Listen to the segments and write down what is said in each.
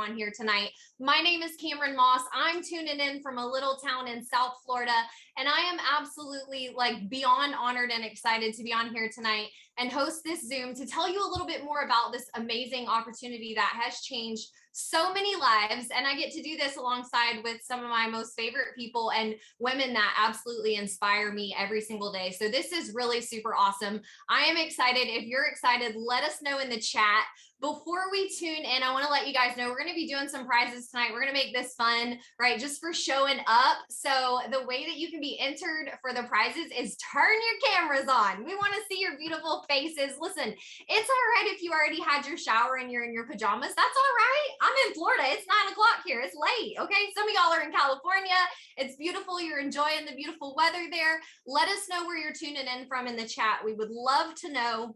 on here tonight. My name is Cameron Moss. I'm tuning in from a little town in South Florida, and I am absolutely like beyond honored and excited to be on here tonight and host this Zoom to tell you a little bit more about this amazing opportunity that has changed so many lives. And I get to do this alongside with some of my most favorite people and women that absolutely inspire me every single day. So this is really super awesome. I am excited. If you're excited, let us know in the chat. Before we tune in, I want to let you guys know we're going to be doing some prizes tonight. We're going to make this fun, right? Just for showing up. So the way that you can be entered for the prizes is turn your cameras on. We want to see your beautiful faces. Listen, it's all right if you already had your shower and you're in your pajamas. That's all right. I'm in Florida. It's 9 o'clock here. It's late. Okay. Some of y'all are in California. It's beautiful. You're enjoying the beautiful weather there. Let us know where you're tuning in from in the chat. We would love to know.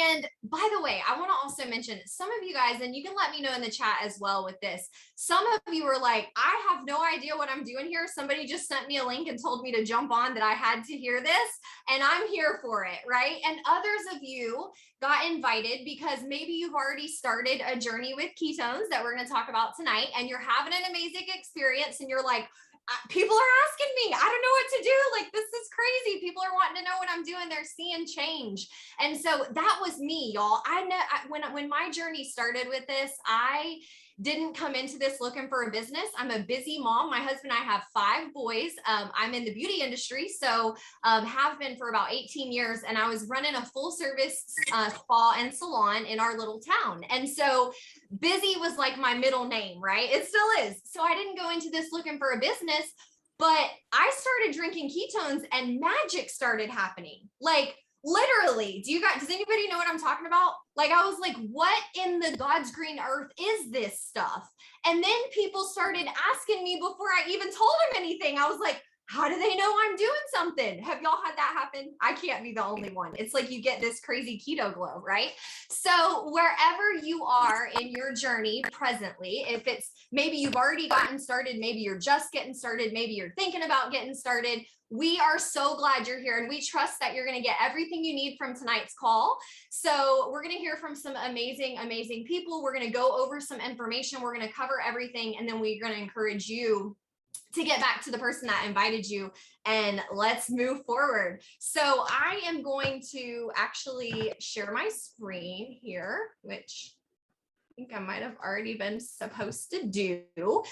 And by the way, I want to also mention some of you guys, and you can let me know in the chat as well with this. Some of you were like, I have no idea what I'm doing here. Somebody just sent me a link and told me to jump on that I had to hear this, and I'm here for it, right? And others of you got invited because maybe you've already started a journey with ketones that we're going to talk about tonight, and you're having an amazing experience, and you're like, people are asking me, I don't know what to do. Like, this is crazy. People are wanting to know what I'm doing. They're seeing change. And so that was me, y'all. I know when my journey started with this, I didn't come into this looking for a business. I'm a busy mom. My husband and I have 5 boys. I'm in the beauty industry, so have been for about 18 years. And I was running a full service spa and salon in our little town. And so busy was like my middle name, right? It still is. So I didn't go into this looking for a business, but I started drinking ketones and magic started happening. Like, literally, does anybody know what I'm talking about? Like, I was like, what in the God's green earth is this stuff? And then people started asking me before I even told them anything. I was like, how do they know I'm doing something? Have y'all had that happen? I can't be the only one. It's like you get this crazy keto glow, right? So wherever you are in your journey presently, if it's maybe you've already gotten started, maybe you're just getting started, maybe you're thinking about getting started, we are so glad you're here, and we trust that you're going to get everything you need from tonight's call. So we're going to hear from some amazing, amazing people. We're going to go over some information. We're going to cover everything, and then we're going to encourage you to get back to the person that invited you, and let's move forward. So I am going to actually share my screen here, which I think I might have already been supposed to do.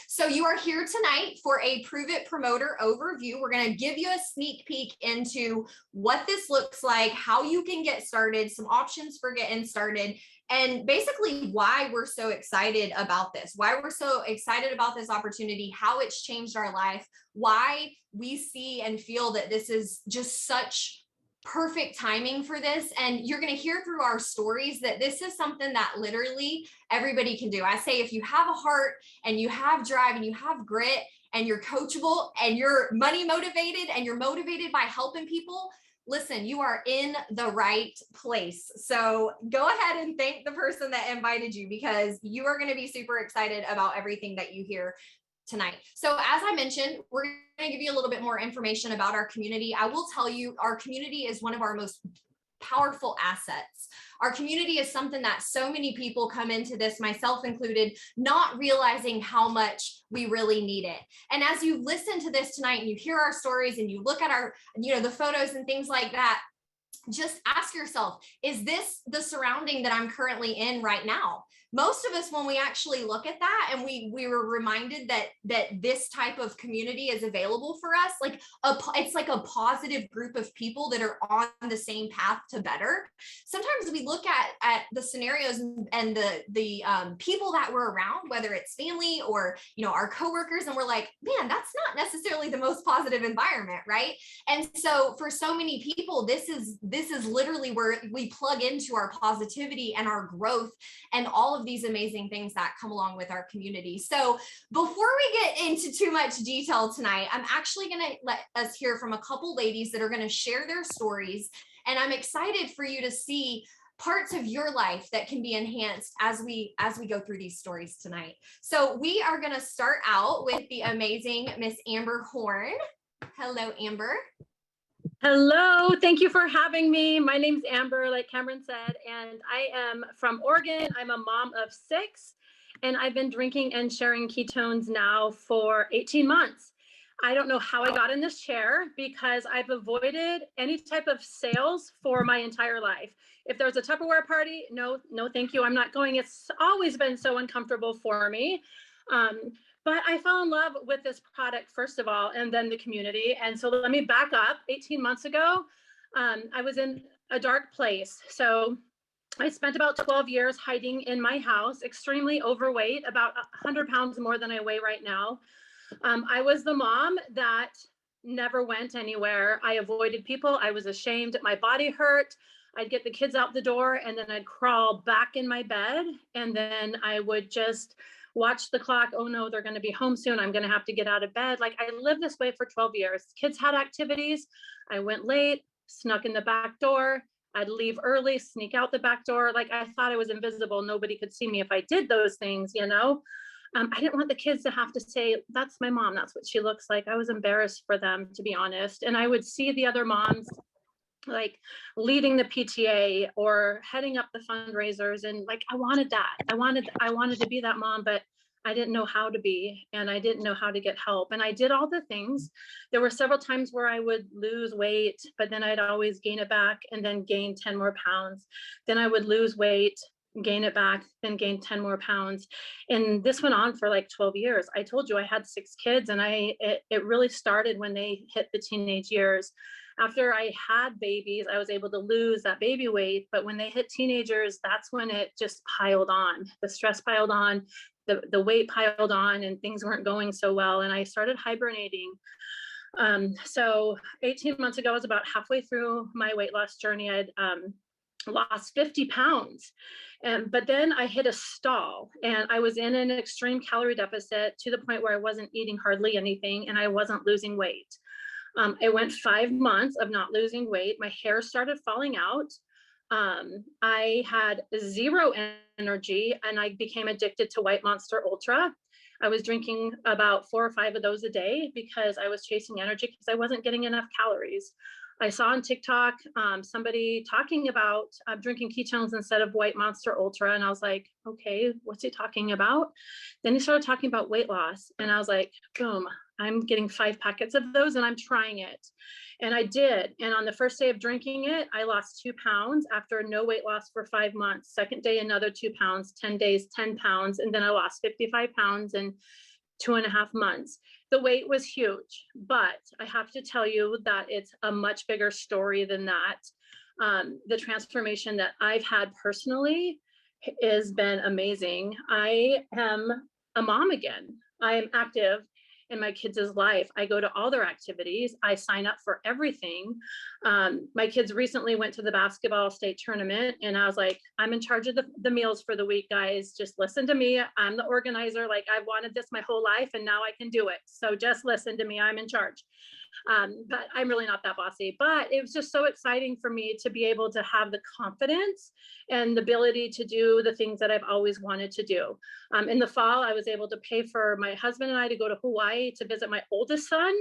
So you are here tonight for a Prove It Promoter overview. We're going to give you a sneak peek into what this looks like, how you can get started, some options for getting started, and basically why we're so excited about this, why we're so excited about this opportunity, how it's changed our life, why we see and feel that this is just such perfect timing for this. And you're going to hear through our stories that this is something that literally everybody can do. I say, if you have a heart and you have drive and you have grit and you're coachable and you're money motivated and you're motivated by helping people, listen, you are in the right place. So go ahead and thank the person that invited you, because you are going to be super excited about everything that you hear tonight. So as I mentioned, we're going to give you a little bit more information about our community. I will tell you, our community is one of our most powerful assets. Our community is something that so many people come into this, myself included, not realizing how much we really need it. And as you listen to this tonight and you hear our stories and you look at our, the photos and things like that, just ask yourself, is this the surrounding that I'm currently in right now? Most of us, when we actually look at that and we were reminded that this type of community is available for us, like it's like a positive group of people that are on the same path to better. Sometimes we look at the scenarios and the people that we're around, whether it's family or our coworkers, and we're like, man, that's not necessarily the most positive environment, right? And so for so many people, this is literally where we plug into our positivity and our growth and all of these amazing things that come along with our community. So before we get into too much detail tonight, I'm actually going to let us hear from a couple ladies that are going to share their stories. And I'm excited for you to see parts of your life that can be enhanced as we go through these stories tonight. So we are going to start out with the amazing Miss Amber Horn. Hello, Amber. Hello, thank you for having me. My name's Amber, like Cameron said, and I am from Oregon. I'm a mom of 6, and I've been drinking and sharing ketones now for 18 months. I don't know how I got in this chair because I've avoided any type of sales for my entire life. If there's a Tupperware party, no, thank you. I'm not going. It's always been so uncomfortable for me. But I fell in love with this product, first of all, and then the community. And so let me back up. 18 months ago, I was in a dark place. So I spent about 12 years hiding in my house, extremely overweight, about 100 pounds more than I weigh right now. I was the mom that never went anywhere. I avoided people. I was ashamed. My body hurt. I'd get the kids out the door and then I'd crawl back in my bed. And then I would just watch the clock. Oh no, they're going to be home soon. I'm going to have to get out of bed. Like I lived this way for 12 years. Kids had activities. I went late, snuck in the back door. I'd leave early, sneak out the back door. Like I thought I was invisible. Nobody could see me if I did those things, you know? I didn't want the kids to have to say, that's my mom. That's what she looks like. I was embarrassed for them, to be honest. And I would see the other moms like leading the PTA or heading up the fundraisers. And like, I wanted that. I wanted to be that mom, but I didn't know how to be, and I didn't know how to get help. And I did all the things. There were several times where I would lose weight, but then I'd always gain it back and then gain 10 more pounds. Then I would lose weight, gain it back, then gain 10 more pounds. And this went on for like 12 years. I told you I had 6 kids, and it really started when they hit the teenage years. After I had babies, I was able to lose that baby weight. But when they hit teenagers, that's when it just piled on. The stress piled on, the weight piled on, and things weren't going so well. And I started hibernating. So 18 months ago, I was about halfway through my weight loss journey. I'd lost 50 pounds. But then I hit a stall, and I was in an extreme calorie deficit to the point where I wasn't eating hardly anything and I wasn't losing weight. I went 5 months of not losing weight. My hair started falling out. I had zero energy, and I became addicted to White Monster Ultra. I was drinking about 4 or 5 of those a day because I was chasing energy because I wasn't getting enough calories. I saw on TikTok somebody talking about drinking ketones instead of White Monster Ultra. And I was like, okay, what's he talking about? Then he started talking about weight loss. And I was like, boom, I'm getting 5 packets of those and I'm trying it. And I did. And on the first day of drinking it, I lost 2 pounds after no weight loss for 5 months. Second day, another 2 pounds, 10 days, 10 pounds. And then I lost 55 pounds in 2.5 months. The weight was huge, but I have to tell you that it's a much bigger story than that. The transformation that I've had personally has been amazing. I am a mom again. I am active in my kids' life. I go to all their activities. I sign up for everything. My kids recently went to the basketball state tournament, and I was like, I'm in charge of the meals for the week, guys. Just listen to me. I'm the organizer. Like, I've wanted this my whole life, and now I can do it. So just listen to me. I'm in charge. But I'm really not that bossy. But it was just so exciting for me to be able to have the confidence and the ability to do the things that I've always wanted to do. In the fall, I was able to pay for my husband and I to go to Hawaii to visit my oldest son.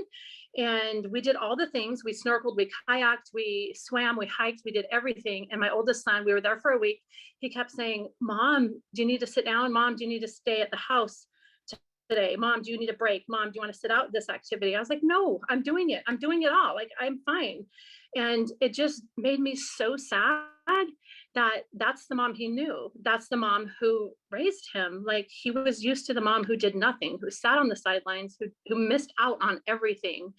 And we did all the things. We snorkeled, we kayaked, we swam, we hiked, we did everything. And my oldest son, we were there for a week. He kept saying, Mom, do you need to sit down? Mom, do you need to stay at the house today? Mom, do you need a break? Mom, do you want to sit out this activity? I was like, no, I'm doing it. I'm doing it all. Like, I'm fine. And it just made me so sad that that's the mom he knew. That's the mom who raised him. Like, he was used to the mom who did nothing, who sat on the sidelines, who missed out on everything.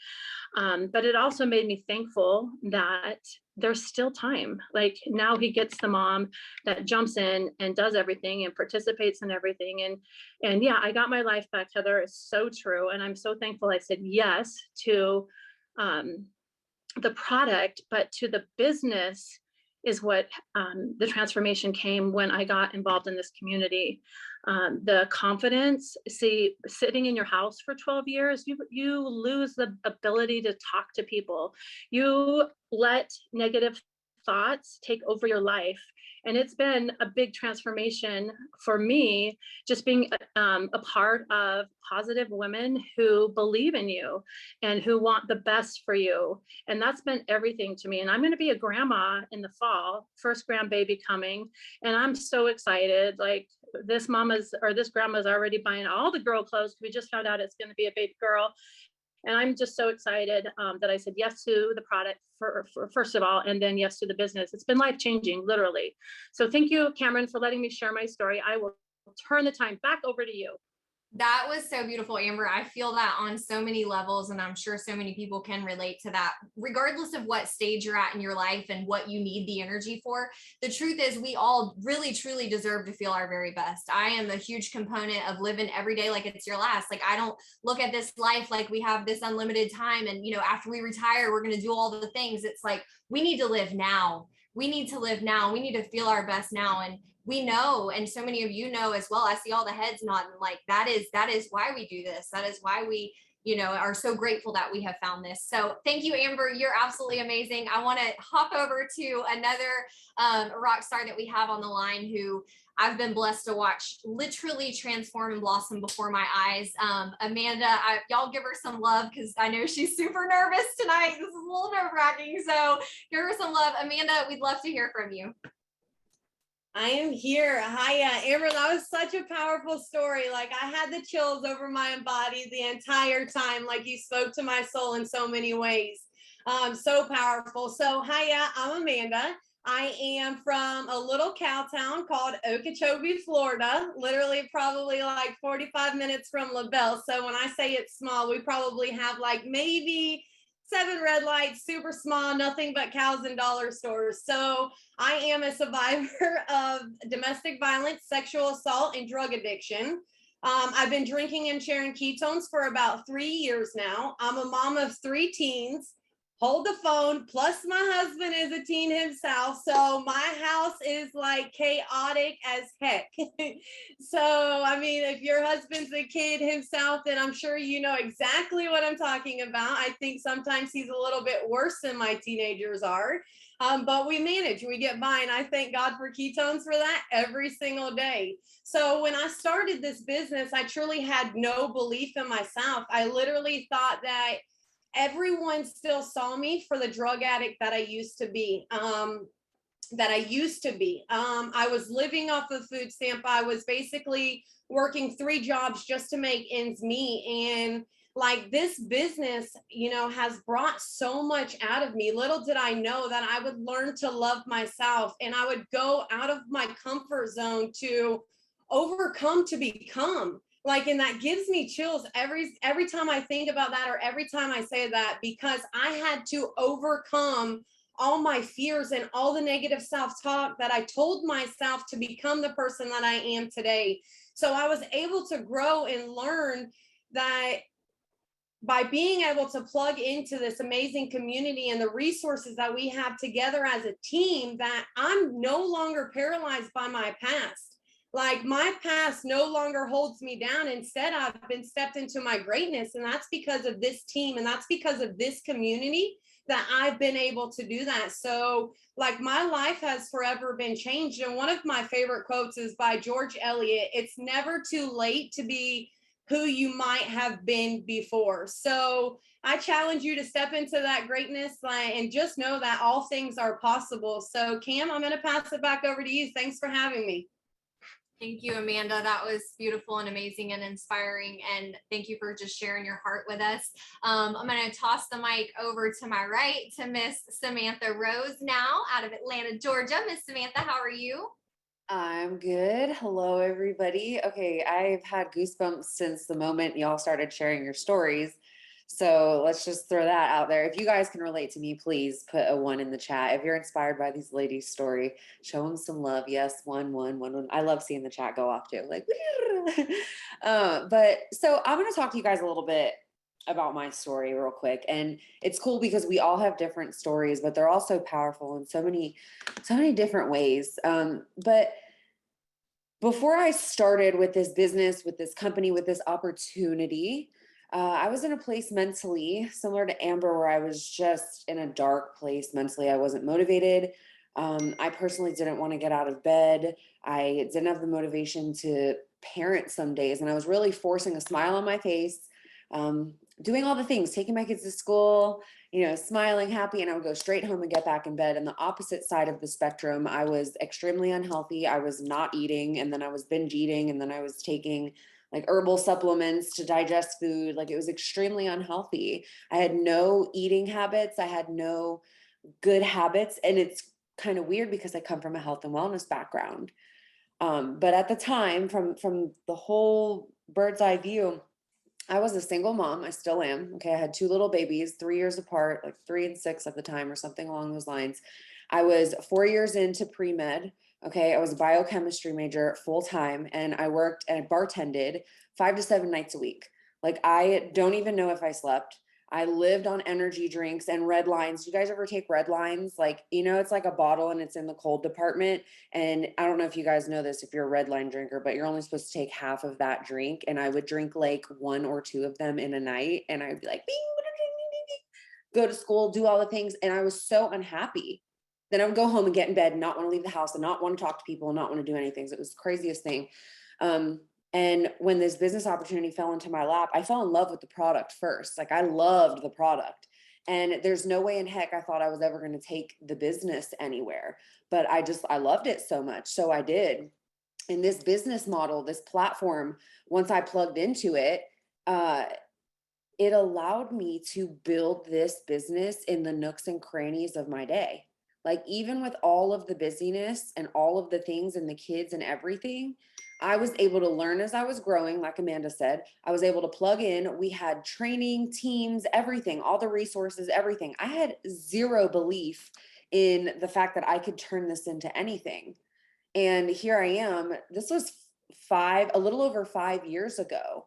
But it also made me thankful that there's still time. Like, now he gets the mom that jumps in and does everything and participates in everything. And yeah, I got my life back, Heather. It's so true. And I'm so thankful I said yes to the product, but to the business is what the transformation came when I got involved in this community. The confidence, see, sitting in your house for 12 years, you lose the ability to talk to people. You let negative thoughts take over your life. And it's been a big transformation for me, just being a part of positive women who believe in you and who want the best for you. And that's been everything to me. And I'm going to be a grandma in the fall, first grandbaby coming. And I'm so excited. Like, this grandma's already buying all the girl clothes. We just found out it's going to be a baby girl. And I'm just so excited that I said yes to the product for first of all, and then yes to the business. It's been life-changing, literally. So thank you, Cameron, for letting me share my story. I will turn the time back over to you. That was so beautiful, Amber. I feel that on so many levels, and I'm sure so many people can relate to that, regardless of what stage you're at in your life and what you need the energy for. The truth is, we all really, truly deserve to feel our very best. I am a huge component of living every day like it's your last. Like, I don't look at this life like we have this unlimited time, and, after we retire, we're going to do all the things. It's like, we need to live now. We need to live now. We need to feel our best now. And we know, and so many of you know as well, I see all the heads nodding, like that is why we do this. That is why we, are so grateful that we have found this. So thank you, Amber. You're absolutely amazing. I want to hop over to another rock star that we have on the line, who I've been blessed to watch literally transform and blossom before my eyes. Amanda, y'all give her some love, because I know she's super nervous tonight. This is a little nerve-wracking. So give her some love. Amanda, we'd love to hear from you. I am here. Hi, Amber. That was such a powerful story. Like, I had the chills over my body the entire time. Like, you spoke to my soul in so many ways. So powerful. So, hiya, I'm Amanda. I am from a little cow town called Okeechobee, Florida. Literally, probably like 45 minutes from LaBelle. So when I say it's small, we probably have like maybe 7 red lights, super small, nothing but cows and dollar stores. So I am a survivor of domestic violence, sexual assault, and drug addiction. I've been drinking and sharing ketones for about 3 years now. I'm a mom of 3 teens. Hold the phone, plus my husband is a teen himself. So my house is like chaotic as heck. So, I mean, if your husband's a kid himself, then I'm sure you know exactly what I'm talking about. I think sometimes he's a little bit worse than my teenagers are. But we manage, we get by, and I thank God for ketones for that every single day. So when I started this business, I truly had no belief in myself. I literally thought that everyone still saw me for the drug addict that I used to be. I was living off of food stamp. I was basically working 3 jobs just to make ends meet. And like, this business, has brought so much out of me. Little did I know that I would learn to love myself, and I would go out of my comfort zone to overcome, to become. Like, and that gives me chills every time I think about that, or every time I say that, because I had to overcome all my fears and all the negative self-talk that I told myself to become the person that I am today. So I was able to grow and learn that by being able to plug into this amazing community and the resources that we have together as a team, that I'm no longer paralyzed by my past. Like, my past no longer holds me down. Instead, I've been stepped into my greatness. And that's because of this team. And that's because of this community that I've been able to do that. So, like, my life has forever been changed. And one of my favorite quotes is by George Eliot. It's never too late to be who you might have been before. So I challenge you to step into that greatness, and just know that all things are possible. So Cam, I'm going to pass it back over to you. Thanks for having me. Thank you, Amanda. That was beautiful and amazing and inspiring. And thank you for just sharing your heart with us. I'm going to toss the mic over to my right to Miss Samantha Rose now, out of Atlanta, Georgia. Miss Samantha, how are you? I'm good. Hello, everybody. Okay, I've had goosebumps since the moment y'all started sharing your stories. So let's just throw that out there. If you guys can relate to me, please put a 1 in the chat. If you're inspired by these ladies' story, show them some love. Yes, 1, 1, 1, 1. I love seeing the chat go off too. Like, but so I'm going to talk to you guys a little bit about my story real quick. And it's cool because we all have different stories, but they're all so powerful in so many different ways. But before I started with this business, with this company, with this opportunity, I was in a place mentally similar to Amber, where I was just in a dark place mentally. I wasn't motivated. I personally didn't want to get out of bed. I didn't have the motivation to parent some days. And I was really forcing a smile on my face, doing all the things, taking my kids to school, smiling, happy, and I would go straight home and get back in bed. And the opposite side of the spectrum, I was extremely unhealthy. I was not eating, and then I was binge eating, and then I was taking like herbal supplements to digest food. Like, it was extremely unhealthy. I had no eating habits. I had no good habits. And it's kind of weird because I come from a health and wellness background. But at the time, from the whole bird's eye view, I was a single mom. I still am. Okay. I had two little babies, 3 years apart, like 3 and 6 at the time, or something along those lines. I was 4 years into pre-med. Okay. I was a biochemistry major full time, and I worked and bartended 5 to 7 nights a week. Like, I don't even know if I slept. I lived on energy drinks and red lines. Do you guys ever take red lines? Like, it's like a bottle and it's in the cold department. And I don't know if you guys know this, if you're a red line drinker, but you're only supposed to take half of that drink. And I would drink like 1 or 2 of them in a night. And I'd be like, bing, go to school, do all the things. And I was so unhappy. Then I would go home and get in bed and not want to leave the house and not want to talk to people and not want to do anything. So it was the craziest thing. And when this business opportunity fell into my lap, I fell in love with the product first. Like, I loved the product, and there's no way in heck I thought I was ever going to take the business anywhere, but I loved it so much. So I did. And this business model, this platform, once I plugged into it, it allowed me to build this business in the nooks and crannies of my day. Like, even with all of the busyness and all of the things and the kids and everything, I was able to learn as I was growing. Like Amanda said, I was able to plug in. We had training, teams, everything, all the resources, everything. I had zero belief in the fact that I could turn this into anything. And here I am. This was a little over 5 years ago.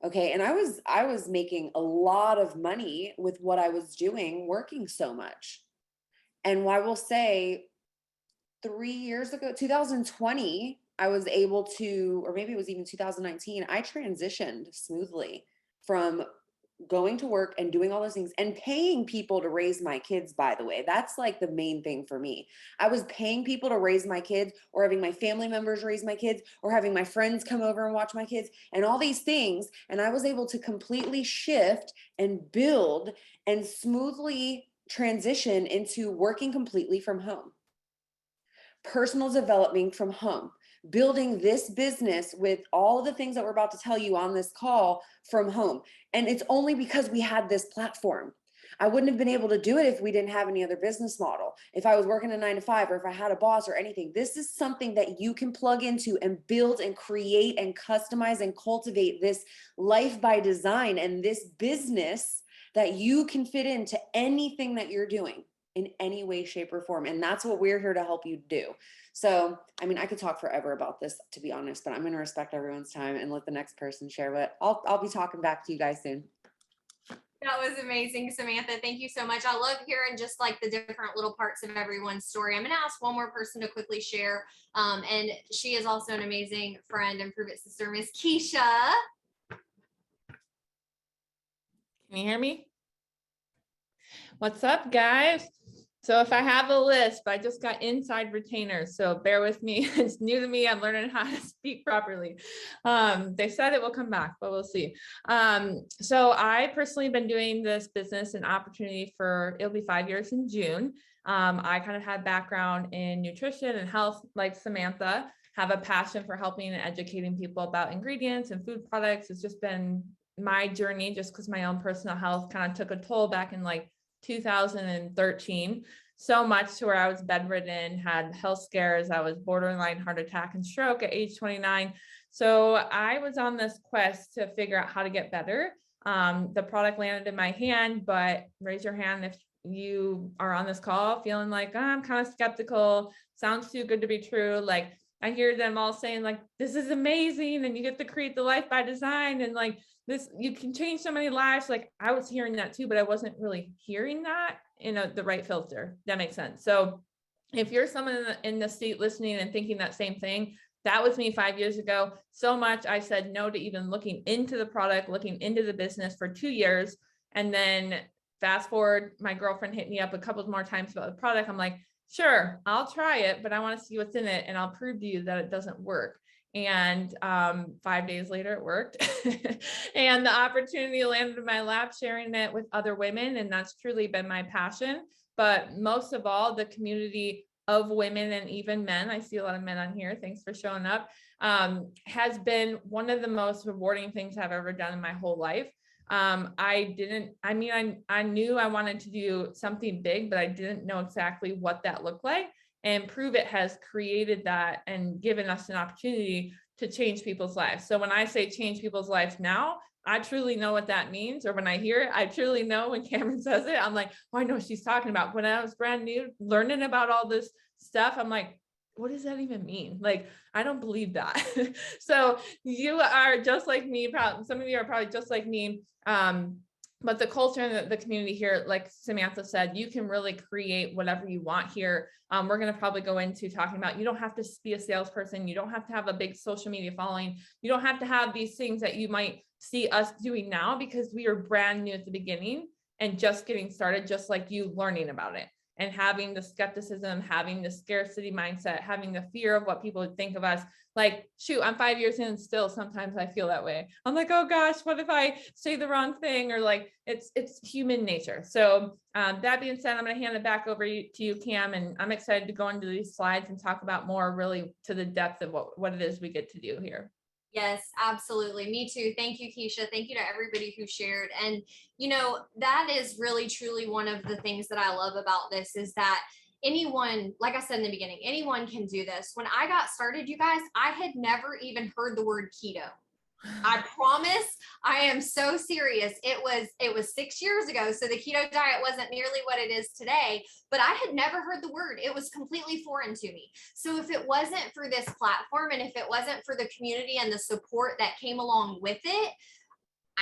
Okay. And I was making a lot of money with what I was doing, working so much. And I will say 3 years ago, 2020, I was able to, or maybe it was even 2019, I transitioned smoothly from going to work and doing all those things and paying people to raise my kids, by the way. That's like the main thing for me. I was paying people to raise my kids, or having my family members raise my kids, or having my friends come over and watch my kids, and all these things. And I was able to completely shift and build and smoothly transition into working completely from home. Personal development from home, building this business with all the things that we're about to tell you on this call from home. And it's only because we had this platform. I wouldn't have been able to do it if we didn't have any other business model. If I was working a 9 to 5, or if I had a boss or anything, this is something that you can plug into and build and create and customize and cultivate this life by design and this business that you can fit into anything that you're doing in any way, shape, or form. And that's what we're here to help you do. So, I mean, I could talk forever about this, to be honest, but I'm going to respect everyone's time and let the next person share. But I'll be talking back to you guys soon. That was amazing, Samantha. Thank you so much. I love hearing just like the different little parts of everyone's story. I'm going to ask one more person to quickly share. And she is also an amazing friend and prove it sister, Miss Keisha. Can you hear me? What's up, guys? So if I have a list, but I just got inside retainers, so bear with me. It's new to me. I'm learning how to speak properly. They said it will come back, but we'll see. So I personally have been doing this business and opportunity for, it'll be 5 years in June. I kind of had background in nutrition and health, like Samantha, have a passion for helping and educating people about ingredients and food products. It's just been my journey, just because my own personal health kind of took a toll back in like 2013, so much to where I was bedridden, had health scares. I was borderline heart attack and stroke at age 29. So I was on this quest to figure out how to get better. The product landed in my hand, but raise your hand if you are on this call feeling like, I'm kind of skeptical, sounds too good to be true. Like, I hear them all saying like, this is amazing, and you get to create the life by design, and like this, you can change so many lives. Like, I was hearing that too, but I wasn't really hearing that in the right filter. That makes sense. So if you're someone in the seat listening and thinking that same thing, that was me 5 years ago. So much I said no to even looking into the product, looking into the business for 2 years. And then fast forward, my girlfriend hit me up a couple more times about the product. I'm like, sure, I'll try it, but I want to see what's in it and I'll prove to you that it doesn't work. And 5 days later, it worked. And the opportunity landed in my lap, sharing it with other women. And that's truly been my passion. But most of all, the community of women and even men, I see a lot of men on here, thanks for showing up, has been one of the most rewarding things I've ever done in my whole life. I knew I wanted to do something big, but I didn't know exactly what that looked like. And Prove It has created that and given us an opportunity to change people's lives. So when I say change people's lives now, I truly know what that means. Or when I hear it, I truly know when Cameron says it, I'm like, oh, I know what she's talking about. When I was brand new, learning about all this stuff, I'm like, what does that even mean? Like, I don't believe that. So you are just like me. Probably, some of you are probably just like me. But the culture and the community here, like Samantha said, you can really create whatever you want here. We're going to probably go into talking about, you don't have to be a salesperson. You don't have to have a big social media following. You don't have to have these things that you might see us doing now, because we are brand new at the beginning and just getting started, just like you learning about it. And having the skepticism, having the scarcity mindset, having the fear of what people would think of us. Like, shoot, I'm 5 years in and still sometimes I feel that way. I'm like, oh gosh, what if I say the wrong thing? Or like, it's human nature. So that being said, I'm going to hand it back over to you, Cam, and I'm excited to go into these slides and talk about more really to the depth of what it is we get to do here. Yes, absolutely. Me too. Thank you, Keisha. Thank you to everybody who shared. And, that is really, truly one of the things that I love about this is that anyone, like I said in the beginning, anyone can do this. When I got started, you guys, I had never even heard the word keto. I promise, I am so serious. It was 6 years ago. So the keto diet wasn't nearly what it is today, but I had never heard the word. It was completely foreign to me. So if it wasn't for this platform and if it wasn't for the community and the support that came along with it,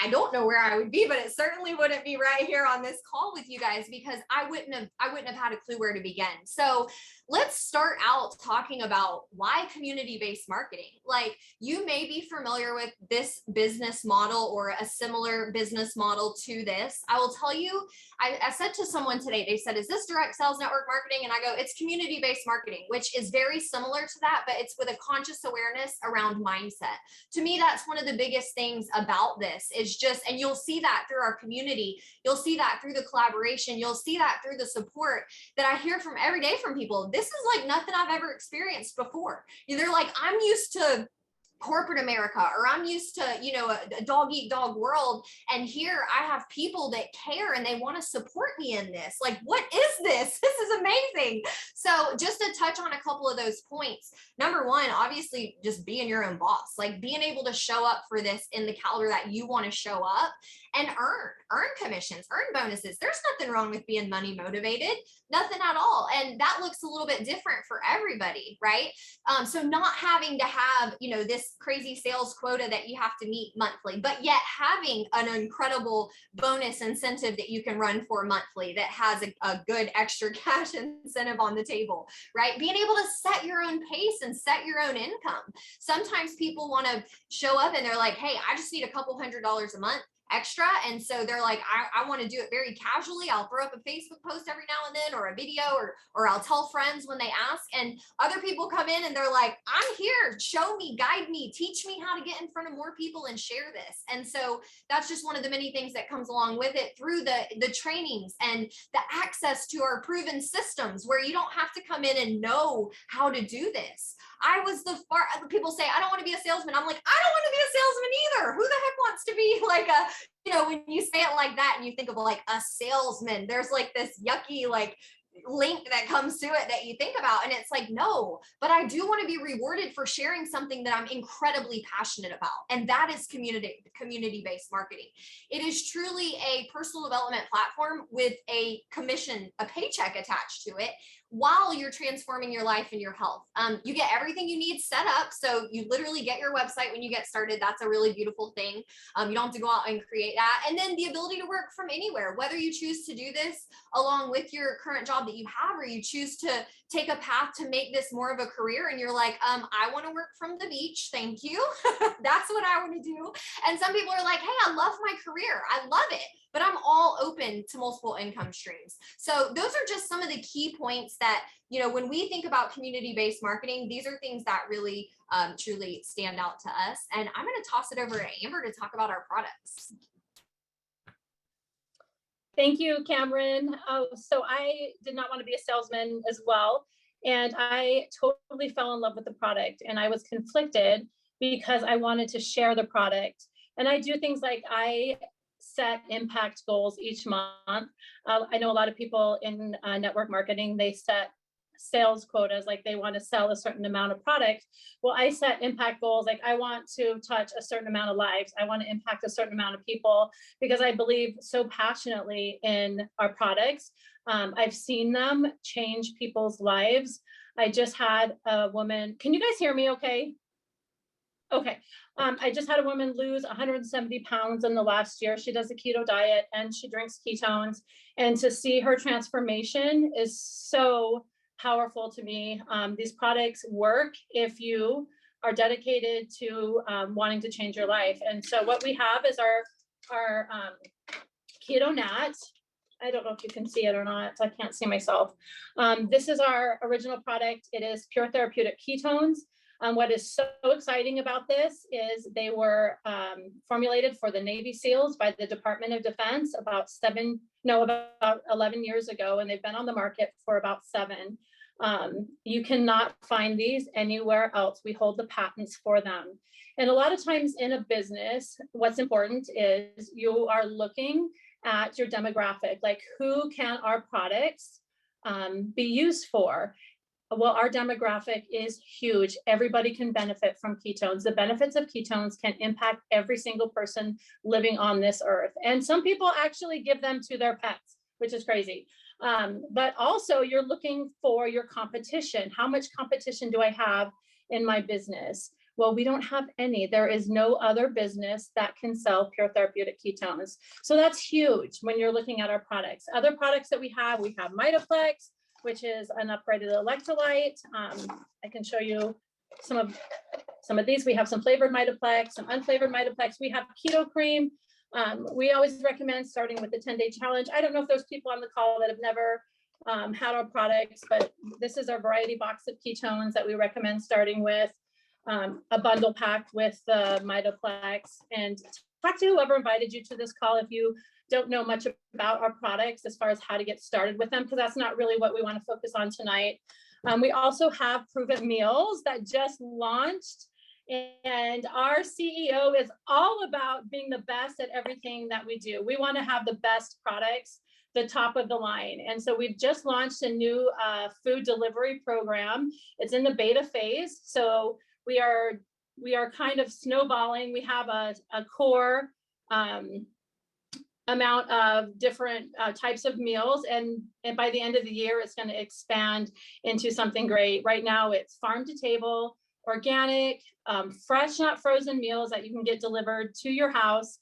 I don't know where I would be, but it certainly wouldn't be right here on this call with you guys, because I wouldn't have had a clue where to begin. So let's start out talking about why community-based marketing. Like, you may be familiar with this business model or a similar business model to this. I will tell you, I said to someone today, they said, is this direct sales network marketing? And I go, it's community-based marketing, which is very similar to that, but it's with a conscious awareness around mindset. To me, that's one of the biggest things about this is just, and you'll see that through our community. You'll see that through the collaboration. You'll see that through the support that I hear from every day from people. This is like nothing I've ever experienced before. They're like, I'm used to corporate America, or I'm used to, a dog eat dog world. And here I have people that care and they want to support me in this. Like, what is this? This is amazing. So just to touch on a couple of those points. Number one, obviously just being your own boss, like being able to show up for this in the caliber that you want to show up and earn commissions, earn bonuses. There's nothing wrong with being money motivated, nothing at all. And that looks a little bit different for everybody, right? So not having to have, this crazy sales quota that you have to meet monthly, but yet having an incredible bonus incentive that you can run for monthly that has a good extra cash incentive on the table, right? Being able to set your own pace and set your own income. Sometimes people want to show up and they're like, hey, I just need a couple $100s a month extra. And so they're like, I want to do it very casually. I'll throw up a Facebook post every now and then, or a video, or I'll tell friends when they ask. And other people come in and they're like, I'm here, show me, guide me, teach me how to get in front of more people and share this. And so that's just one of the many things that comes along with it through the trainings and the access to our proven systems where you don't have to come in and know how to do this. People say, I don't want to be a salesman. I'm like, I don't want to be a salesman either. Who the heck wants to be like when you say it like that and you think of like a salesman, there's like this yucky, like link that comes to it that you think about. And it's like, no, but I do want to be rewarded for sharing something that I'm incredibly passionate about. And that is community-based marketing. It is truly a personal development platform with a commission, a paycheck attached to it, while you're transforming your life and your health. You get everything you need set up. So you literally get your website when you get started. That's a really beautiful thing. You don't have to go out and create that. And then the ability to work from anywhere, whether you choose to do this along with your current job that you have, or you choose to take a path to make this more of a career. And you're like, I want to work from the beach. Thank you. That's what I want to do. And some people are like, hey, I love my career. I love it. but I'm all open to multiple income streams. So those are just some of the key points that, when we think about community-based marketing, these are things that really truly stand out to us. And I'm going to toss it over to Amber to talk about our products. Thank you, Cameron. So I did not want to be a salesman as well. And I totally fell in love with the product, and I was conflicted because I wanted to share the product. And I do things like I set impact goals each month. I know a lot of people in network marketing, they set sales quotas, like they want to sell a certain amount of product. Well, I set impact goals, like I want to touch a certain amount of lives. I want to impact a certain amount of people because I believe so passionately in our products. I've seen them change people's lives. I just had a woman, can you guys hear me okay? Okay. I just had a woman lose 170 pounds in the last year. She does a keto diet and she drinks ketones. And to see her transformation is so powerful to me. These products work if you are dedicated to wanting to change your life. And so what we have is our Keto Nat. I don't know if you can see it or not. I can't see myself. This is our original product. It is pure therapeutic ketones. What is so exciting about this is they were formulated for the Navy SEALs by the Department of Defense about 11 years ago, and they've been on the market for about 7. You cannot find these anywhere else. We hold the patents for them. And a lot of times in a business, what's important is you are looking at your demographic, like who can our products be used for? Well, our demographic is huge. Everybody can benefit from ketones. The benefits of ketones can impact every single person living on this earth. And some people actually give them to their pets, which is crazy. But also you're looking for your competition. How much competition do I have in my business? Well, we don't have any. There is no other business that can sell pure therapeutic ketones. So that's huge when you're looking at our products. Other products that we have Mitoplex, which is an upgraded electrolyte. I can show you some of these. We have some flavored Mitoplex, some unflavored Mitoplex. We have keto cream. We always recommend starting with the 10-day challenge. I don't know if there's people on the call that have never had our products, but this is our variety box of ketones that we recommend starting with, a bundle packed with the Mitoplex. And talk to whoever invited you to this call if you don't know much about our products as far as how to get started with them, because that's not really what we want to focus on tonight. We also have Proven Meals that just launched, and our CEO is all about being the best at everything that we do. We want to have the best products, the top of the line. And so we've just launched a new food delivery program. It's in the beta phase. So we are kind of snowballing. We have a core amount of different types of meals, and by the end of the year it's going to expand into something great. Right now it's farm to table, organic, fresh, not frozen meals that you can get delivered to your house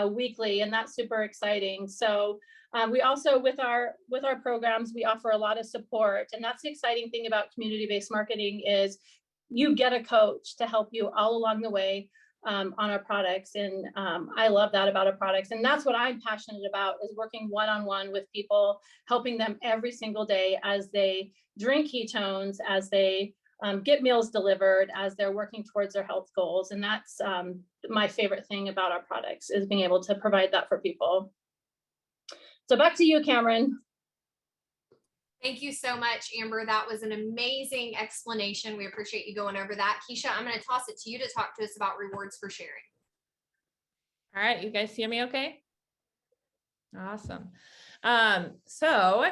weekly, and that's super exciting. So we also, with our programs, we offer a lot of support, and that's the exciting thing about community-based marketing is you get a coach to help you all along the way on our products. And I love that about our products. And that's what I'm passionate about, is working one-on-one with people, helping them every single day as they drink ketones, as they get meals delivered, as they're working towards their health goals. And that's my favorite thing about our products, is being able to provide that for people. So back to you, Cameron. Thank you so much, Amber. That was an amazing explanation. We appreciate you going over that. Keisha, I'm going to toss it to you to talk to us about rewards for sharing. All right, you guys hear me okay? Awesome. So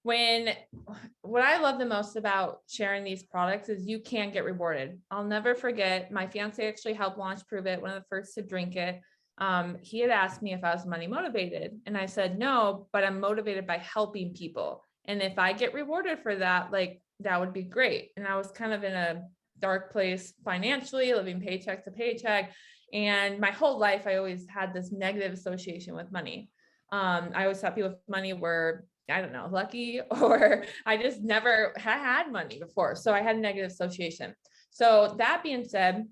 what I love the most about sharing these products is you can get rewarded. I'll never forget, my fiance actually helped launch Prove It, one of the first to drink it. He had asked me if I was money motivated, and I said, no, but I'm motivated by helping people. And if I get rewarded for that, like, that would be great. And I was kind of in a dark place financially, living paycheck to paycheck. And my whole life, I always had this negative association with money. I always thought people with money were, I don't know, lucky, or I just never had money before. So I had a negative association. So that being said,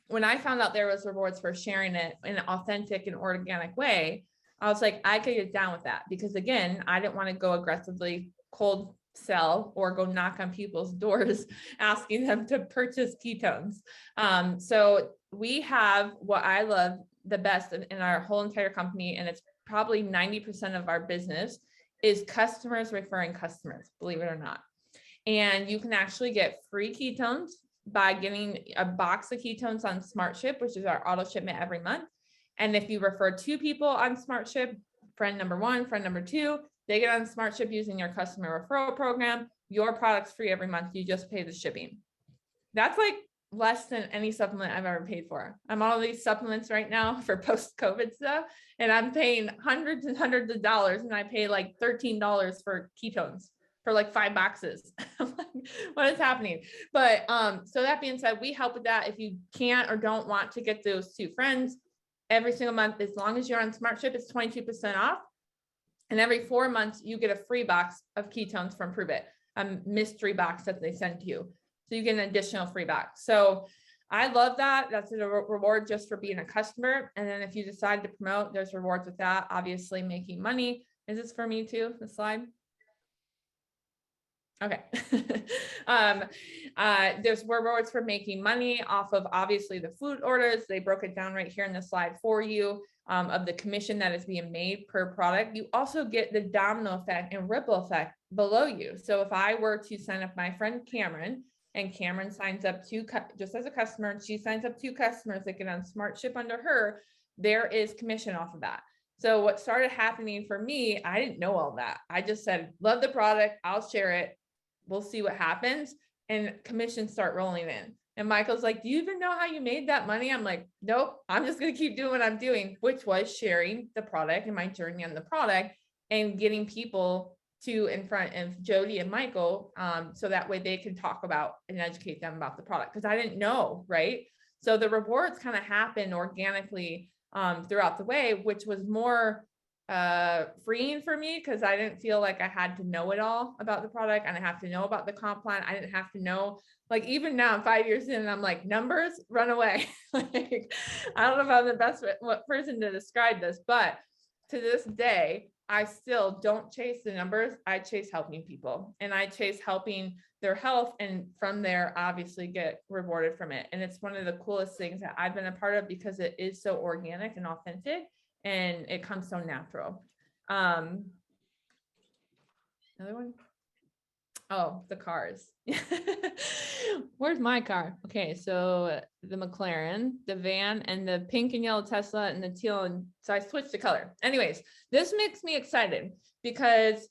when I found out there was rewards for sharing it in an authentic and organic way, I was like, I could get down with that because again, I didn't want to go aggressively cold sell or go knock on people's doors asking them to purchase ketones. So we have what I love the best in our whole entire company, and it's probably 90% of our business is customers referring customers, believe it or not. And you can actually get free ketones by getting a box of ketones on SmartShip, which is our auto shipment every month. And if you refer 2 people on SmartShip, friend number 1, friend number 2, they get on SmartShip using your customer referral program. Your product's free every month. You just pay the shipping. That's like less than any supplement I've ever paid for. I'm on all these supplements right now for post-COVID stuff, and I'm paying hundreds and hundreds of dollars, and I pay like $13 for ketones for like 5 boxes. I'm like, what is happening? But so that being said, we help with that. If you can't or don't want to get those 2 friends every single month, as long as you're on SmartShip, it's 22% off. And every 4 months, you get a free box of ketones from Prove It, a mystery box that they send to you. So you get an additional free box. So I love that. That's a reward just for being a customer. And then if you decide to promote, there's rewards with that, obviously making money. Is this for me too, the slide? Okay. There's rewards for making money off of obviously the food orders. They broke it down right here in the slide for you, of the commission that is being made per product. You also get the domino effect and ripple effect below you. So if I were to sign up my friend Cameron, and Cameron signs up just as a customer, and she signs up 2 customers that get on SmartShip under her, there is commission off of that. So what started happening for me, I didn't know all that. I just said, love the product, I'll share it. We'll see what happens. And commissions start rolling in. And Michael's like, do you even know how you made that money? I'm like, nope, I'm just going to keep doing what I'm doing, which was sharing the product and my journey on the product and getting people to in front of Jody and Michael. So that way they can talk about and educate them about the product. Cause I didn't know, right? So the rewards kind of happened organically throughout the way, which was more freeing for me because I didn't feel like I had to know it all about the product. I didn't have to know about the comp plan. I didn't have to know, like even now I'm 5 years in and I'm like, numbers, run away. Like, I don't know if I'm the best person to describe this, but to this day, I still don't chase the numbers. I chase helping people, and I chase helping their health. And from there, obviously get rewarded from it. And it's one of the coolest things that I've been a part of because it is so organic and authentic. And it comes so natural. Another one. Oh, the cars. Where's my car? Okay, so the McLaren, the van, and the pink and yellow Tesla, and the teal. And so I switched the color. Anyways, this makes me excited because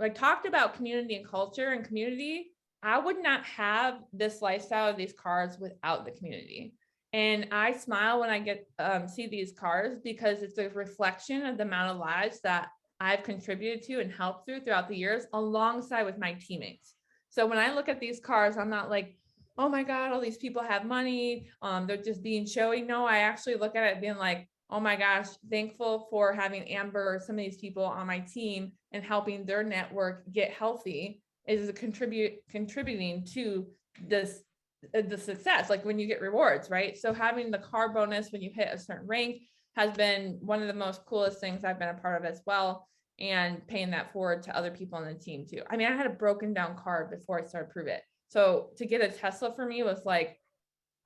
I talked about community and culture and community. I would not have this lifestyle of these cars without the community. And I smile when I get see these cars because it's a reflection of the amount of lives that I've contributed to and helped throughout the years alongside with my teammates. So when I look at these cars, I'm not like, oh my God, all these people have money. They're just being showy. No, I actually look at it being like, oh my gosh, thankful for having Amber or some of these people on my team and helping their network get healthy is contributing to this the success, like when you get rewards, right? So having the car bonus when you hit a certain rank has been one of the most coolest things I've been a part of as well, and paying that forward to other people on the team too. I mean, I had a broken down car before I started Prove It. So to get a Tesla for me was like,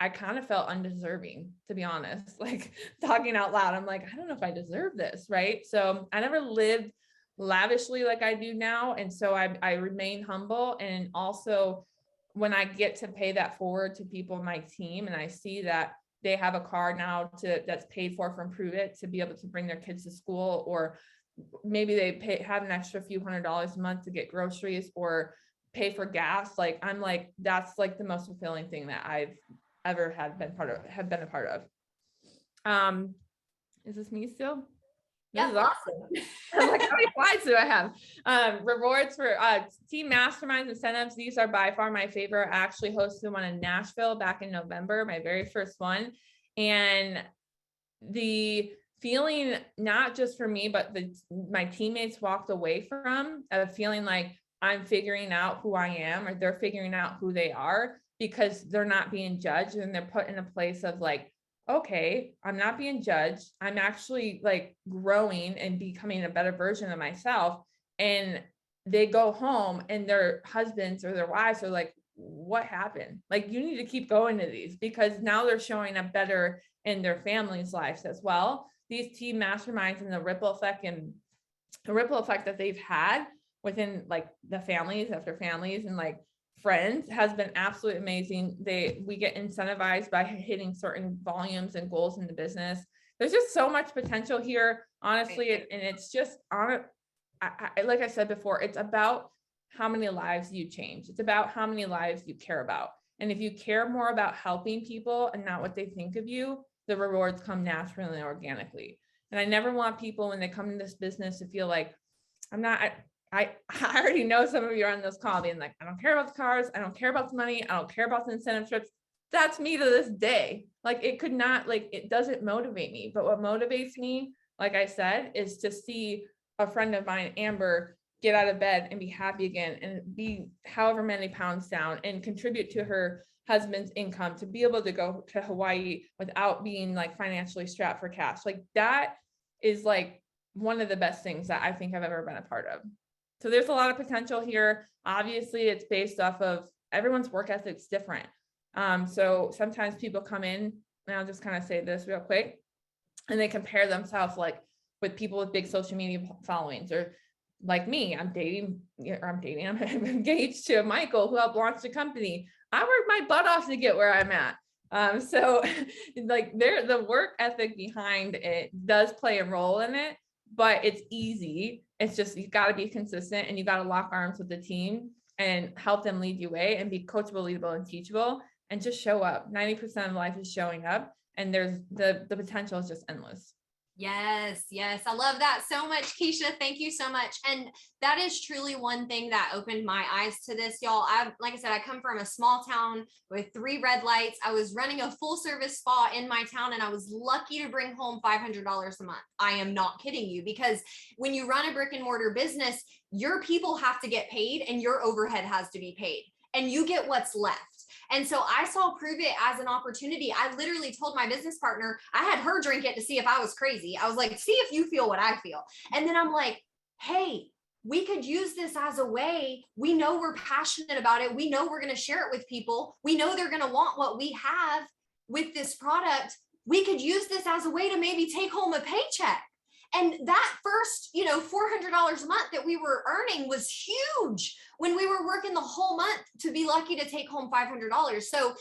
I kind of felt undeserving, to be honest, like talking out loud. I'm like, I don't know if I deserve this, right? So I never lived lavishly like I do now. And so I remain humble. And also when I get to pay that forward to people on my team and I see that they have a car now that's paid for from Prove It to be able to bring their kids to school, or maybe they have an extra few $100s a month to get groceries or pay for gas. Like, I'm like, that's like the most fulfilling thing that I've ever have been a part of. Is this me still? This is awesome. I'm like, how many slides do I have? Rewards for team masterminds incentives. These are by far my favorite. I actually hosted one in Nashville back in November, my very first one. And the feeling, not just for me, but my teammates walked away from of feeling like I'm figuring out who I am, or they're figuring out who they are, because they're not being judged and they're put in a place of like, okay, I'm not being judged. I'm actually like growing and becoming a better version of myself. And they go home and their husbands or their wives are like, what happened? Like, you need to keep going to these, because now they're showing up better in their families' lives as well. These team masterminds and the ripple effect that they've had within like the families after families and like friends has been absolutely amazing. We get incentivized by hitting certain volumes and goals in the business. There's just so much potential here, honestly, and it's just on. Like I said before, it's about how many lives you change. It's about how many lives you care about. And if you care more about helping people and not what they think of you, the rewards come naturally and organically. And I never want people when they come in this business to feel like I already know some of you are on this call being like, I don't care about the cars. I don't care about the money. I don't care about the incentive trips. That's me to this day. Like, it could not, like, it doesn't motivate me. But what motivates me, like I said, is to see a friend of mine, Amber, get out of bed and be happy again and be however many pounds down and contribute to her husband's income to be able to go to Hawaii without being like financially strapped for cash. Like, that is like one of the best things that I think I've ever been a part of. So there's a lot of potential here. Obviously, it's based off of everyone's work ethic's different. So sometimes people come in, and I'll just kind of say this real quick, and they compare themselves like with people with big social media followings, or like me, I'm engaged to Michael, who helped launch the company. I worked my butt off to get where I'm at. So like the work ethic behind it does play a role in it, but it's easy. It's just, you got to be consistent and you got to lock arms with the team and help them lead you away and be coachable, leadable, and teachable, and just show up. 90% of life is showing up, and there's the potential is just endless. Yes. I love that so much, Keisha. Thank you so much. And that is truly one thing that opened my eyes to this, y'all. Like I said, I come from a small town with 3 red lights. I was running a full service spa in my town, and I was lucky to bring home $500 a month. I am not kidding you, because when you run a brick and mortar business, your people have to get paid and your overhead has to be paid, and you get what's left. And so I saw Prove It as an opportunity. I literally told my business partner, I had her drink it to see if I was crazy. I was like, see if you feel what I feel. And then I'm like, hey, we could use this as a way. We know we're passionate about it. We know we're going to share it with people. We know they're going to want what we have with this product. We could use this as a way to maybe take home a paycheck. And that first, $400 a month that we were earning was huge when we were working the whole month to be lucky to take home $500. So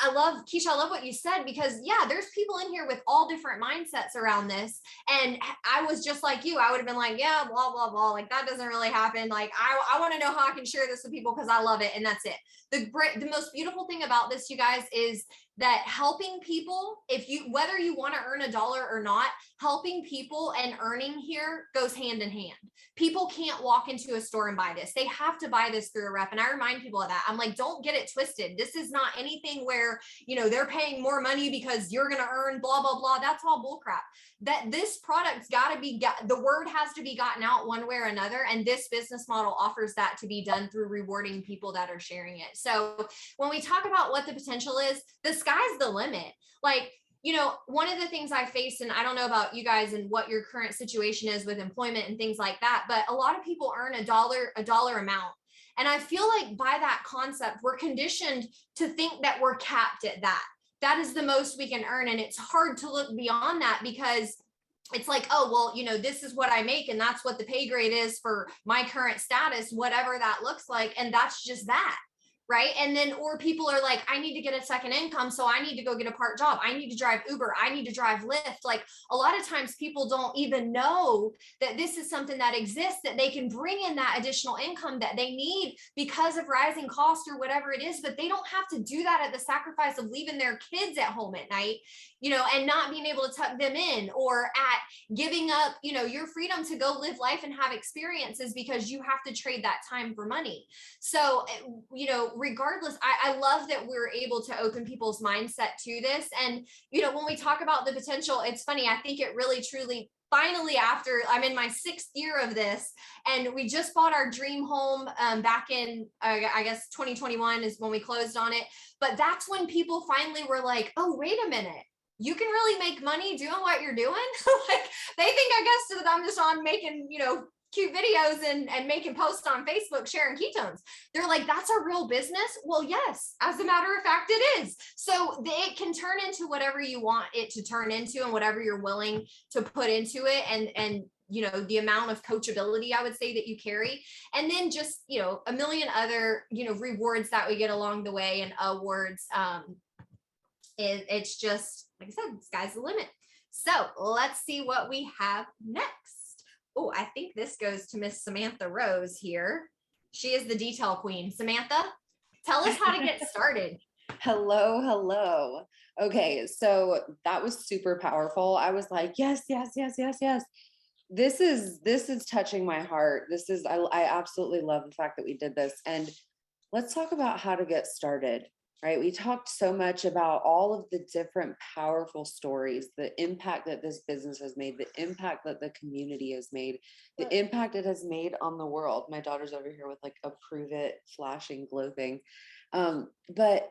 Keisha, I love what you said, because yeah, there's people in here with all different mindsets around this. And I was just like you, I would have been like, yeah, blah, blah, blah. Like, that doesn't really happen. Like, I want to know how I can share this with people because I love it. And that's it. The most beautiful thing about this, you guys, is that helping people, whether you want to earn $1 or not, helping people and earning here goes hand in hand. People can't walk into a store and buy this. They have to buy this through a rep. And I remind people of that. I'm like, don't get it twisted. This is not anything where, they're paying more money because you're going to earn blah, blah, blah. That's all bullcrap. That this product's got to be, the word has to be gotten out one way or another. And this business model offers that to be done through rewarding people that are sharing it. So when we talk about what the potential is, the sky's the limit. Like, one of the things I face, and I don't know about you guys and what your current situation is with employment and things like that, but a lot of people earn a dollar amount. And I feel like by that concept, we're conditioned to think that we're capped at that. That is the most we can earn. And it's hard to look beyond that, because it's like, oh, well, this is what I make, and that's what the pay grade is for my current status, whatever that looks like. And that's just that. Right. And then, or people are like, I need to get a second income, so I need to go get a part job. I need to drive Uber. I need to drive Lyft. Like, a lot of times people don't even know that this is something that exists, that they can bring in that additional income that they need because of rising costs or whatever it is. But they don't have to do that at the sacrifice of leaving their kids at home at night, and not being able to tuck them in, or at giving up, your freedom to go live life and have experiences because you have to trade that time for money. So, regardless, I love that we're able to open people's mindset to this. And, when we talk about the potential, it's funny. I think it really, truly, finally, after I'm in my 6th year of this, and we just bought our dream home back in, I guess, 2021 is when we closed on it. But that's when people finally were like, oh, wait a minute. you can really make money doing what you're doing. Like they think, I guess, that I'm just on making, cute videos and making posts on Facebook sharing ketones. They're like, that's a real business? Well, yes, as a matter of fact, it is. So it can turn into whatever you want it to turn into and whatever you're willing to put into it. And the amount of coachability, I would say, that you carry. And then just, a million other, rewards that we get along the way and awards. It's just, like I said, sky's the limit. So let's see what we have next. Oh, I think this goes to Miss Samantha Rose here. She is the detail queen. Samantha, tell us how to get started. Hello. Okay, so that was super powerful. I was like, yes. This is touching my heart. I absolutely love the fact that we did this. And let's talk about how to get started. Right? We talked so much about all of the different powerful stories, the impact that this business has made, the impact that the community has made, the impact it has made on the world. My daughter's over here with like a prove it flashing glow thing. But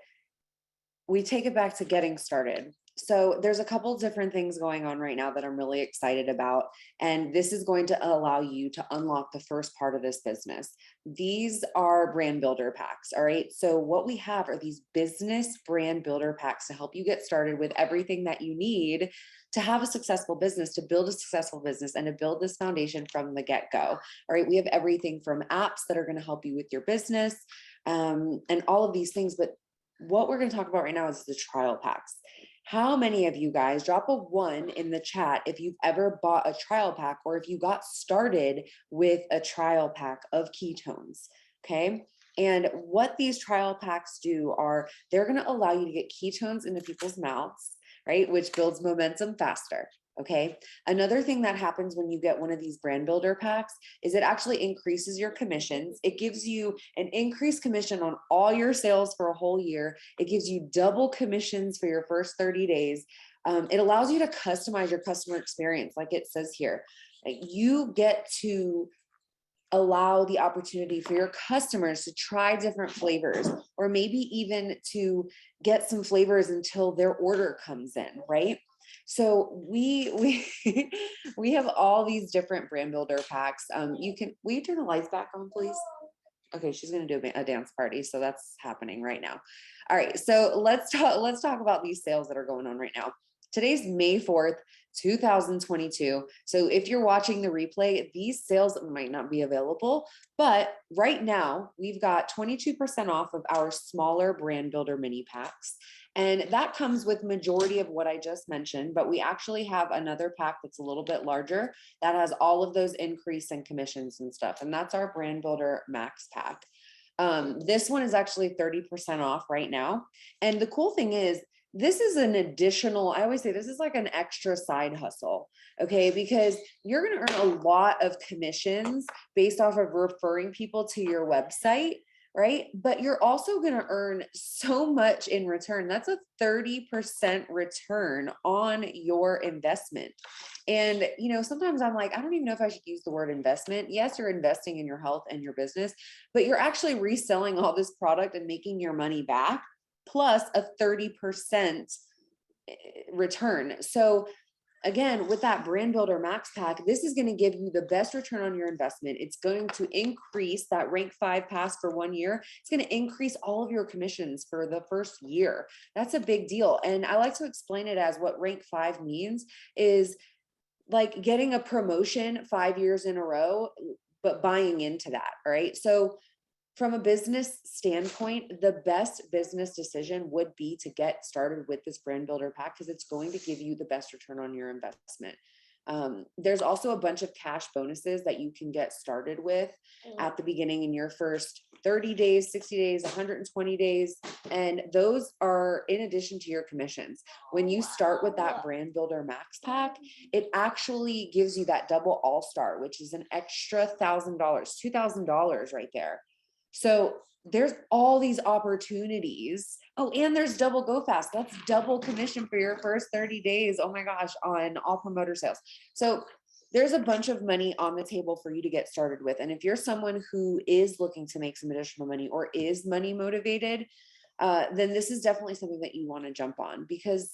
we take it back to getting started. So there's a couple different things going on right now that I'm really excited about. And this is going to allow you to unlock the first part of this business. These are brand builder packs. All right. So what we have are these business brand builder packs to help you get started with everything that you need to have a successful business, to build a successful business, and to build this foundation from the get-go. All right. We have everything from apps that are going to help you with your business, and all of these things. But what we're going to talk about right now is the trial packs. How many of you guys, drop a 1 in the chat if you've ever bought a trial pack or if you got started with a trial pack of ketones? Okay. And what these trial packs do are they're going to allow you to get ketones into people's mouths, right? Which builds momentum faster. Okay. Another thing that happens when you get one of these brand builder packs is it actually increases your commissions. It gives you an increased commission on all your sales for a whole year. It gives you double commissions for your first 30 days. It allows you to customize your customer experience. Like it says here, you get to allow the opportunity for your customers to try different flavors, or maybe even to get some flavors until their order comes in, right? So we have all these different brand builder packs. Will you turn the lights back on, please? Okay, she's going to do a dance party, so that's happening right now. All right, so let's talk about these sales that are going on right now. Today's May 4th, 2022. So if you're watching the replay, these sales might not be available, but right now we've got 22% off of our smaller brand builder mini packs. And that comes with majority of what I just mentioned, but we actually have another pack that's a little bit larger that has all of those increase in commissions and stuff. And that's our brand builder max pack. This one is actually 30% off right now. And the cool thing is, this is an additional, I always say this is like an extra side hustle, okay? Because you're going to earn a lot of commissions based off of referring people to your website, right? But you're also going to earn so much in return. That's a 30% return on your investment. And, sometimes I'm like, I don't even know if I should use the word investment. Yes, you're investing in your health and your business, but you're actually reselling all this product and making your money back, plus a 30% return. So again, with that brand builder max pack, this is going to give you the best return on your investment. It's going to increase that rank 5 pass for 1 year. It's going to increase all of your commissions for the first year. That's a big deal. And I like to explain it as what rank 5 means is like getting a promotion 5 years in a row, but buying into that. All right. So from a business standpoint, the best business decision would be to get started with this brand builder pack because it's going to give you the best return on your investment. There's also a bunch of cash bonuses that you can get started with at the beginning in your first 30 days, 60 days, 120 days. And those are in addition to your commissions. When you start with that brand builder max pack, it actually gives you that double all-star, which is an extra $1,000, $2,000 right there. So there's all these opportunities. Oh, and there's double go fast. That's double commission for your first 30 days. Oh my gosh, on all promoter sales. So there's a bunch of money on the table for you to get started with. And if you're someone who is looking to make some additional money or is money motivated, then this is definitely something that you want to jump on, because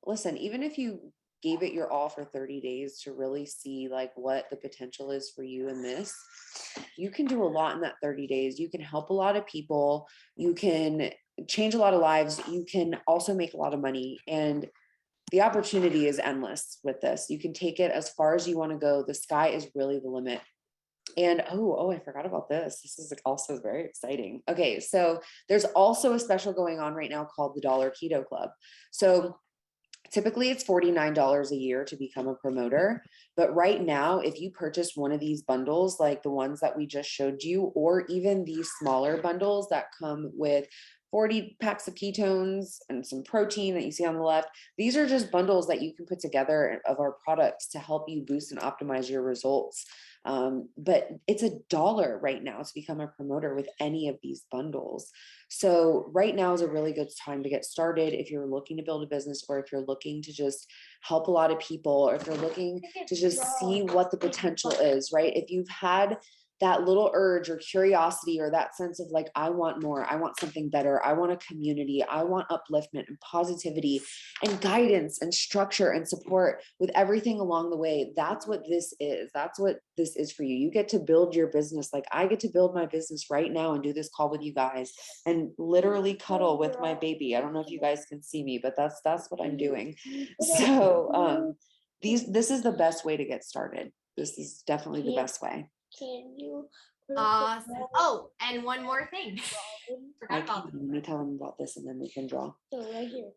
listen, even if you gave it your all for 30 days to really see like what the potential is for you in this, you can do a lot in that 30 days. You can help a lot of people. You can change a lot of lives. You can also make a lot of money. And the opportunity is endless with this. You can take it as far as you want to go. The sky is really the limit. And I forgot about this. This is also very exciting. Okay, so there's also a special going on right now called the $1 Keto Club. So typically it's $49 a year to become a promoter. But right now, if you purchase one of these bundles, like the ones that we just showed you, or even these smaller bundles that come with 40 packs of ketones and some protein that you see on the left, these are just bundles that you can put together of our products to help you boost and optimize your results. But it's $1 right now to become a promoter with any of these bundles. So right now is a really good time to get started if you're looking to build a business, or if you're looking to just help a lot of people, or if you're looking to just see what the potential is, right? If you've had that little urge or curiosity, or that sense of like, I want more, I want something better, I want a community, I want upliftment and positivity and guidance and structure and support with everything along the way. That's what this is. That's what this is for you. You get to build your business. Like I get to build my business right now and do this call with you guys and literally cuddle with my baby. I don't know if you guys can see me, but that's what I'm doing. So this is the best way to get started. This is definitely the best way. Can you? Awesome. Oh, and one more thing. Let me tell them about this and then we can draw. So right here.